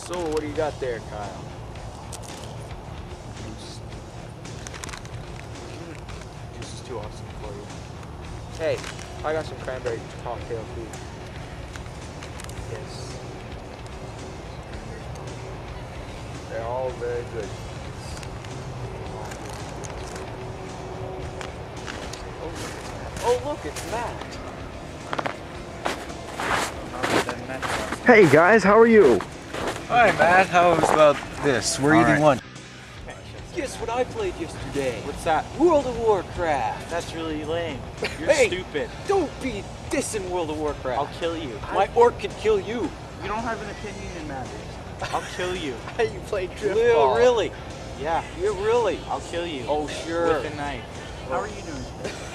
So, what do you got there, Kyle? Juice is too awesome for you. Hey, I got some cranberry cocktail food. Yes. They're all very good. Oh look, it's Matt. Hey guys, how are you? Hi Matt, how about this? We're eating lunch. Guess what I played yesterday? What's that? World of Warcraft. That's really lame. You're Hey, stupid. Don't be dissing World of Warcraft. I'll kill you. My orc could kill you. You don't have an opinion in matters. I'll kill you. You played driftball. Really? Yeah. You really? I'll kill you. Oh, sure. With a knife. How are you doing?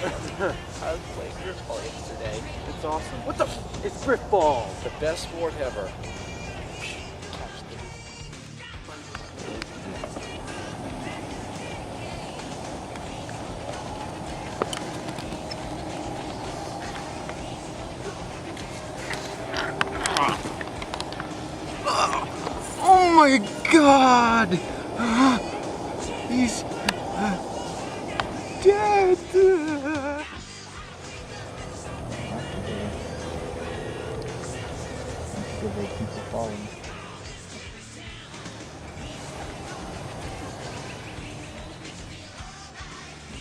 I was playing driftball yesterday. It's awesome. What the? It's driftball. The best sport ever. Oh my God! He's dead.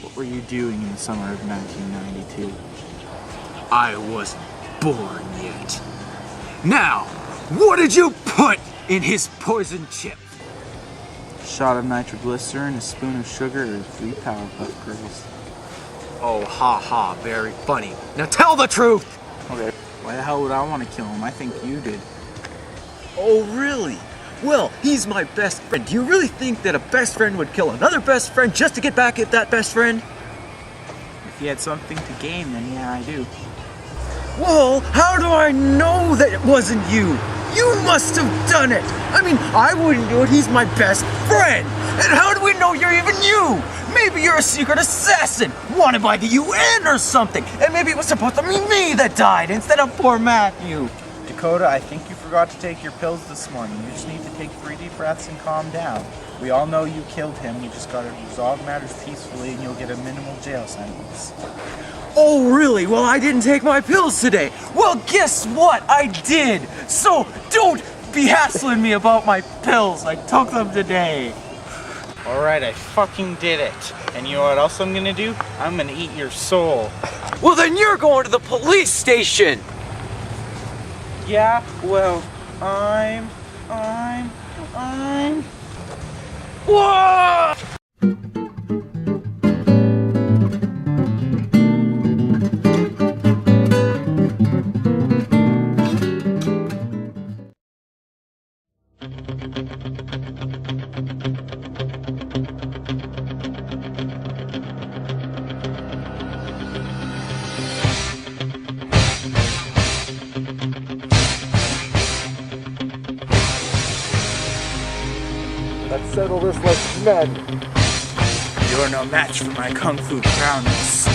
What were you doing in the summer of 1992? I wasn't born yet. Now, what did you put in his poison chip? A shot of nitroglycerin, a spoon of sugar, or 3 Powerpuff Girls. Oh, ha ha, very funny. Now tell the truth! Okay. Why the hell would I want to kill him? I think you did. Oh, really? Well, he's my best friend. Do you really think that a best friend would kill another best friend just to get back at that best friend? If he had something to gain, then yeah, I do. Well, how do I know that it wasn't you? You must have done it! I mean, I wouldn't do it, he's my best friend! And how do we know you're even you? Maybe you're a secret assassin, wanted by the UN or something, and maybe it was supposed to be me that died instead of poor Matthew. Dakota, I think you forgot to take your pills this morning. You just need to take 3 deep breaths and calm down. We all know you killed him, you just gotta resolve matters peacefully and you'll get a minimal jail sentence. Oh, really? Well, I didn't take my pills today. Well, guess what? I did. So don't be hassling me about my pills. I took them today. Alright, I fucking did it. And you know what else I'm gonna do? I'm gonna eat your soul. Well, then you're going to the police station. Yeah, well, I'm... Whoa! Let's settle this like men. You're no match for my kung fu prowess.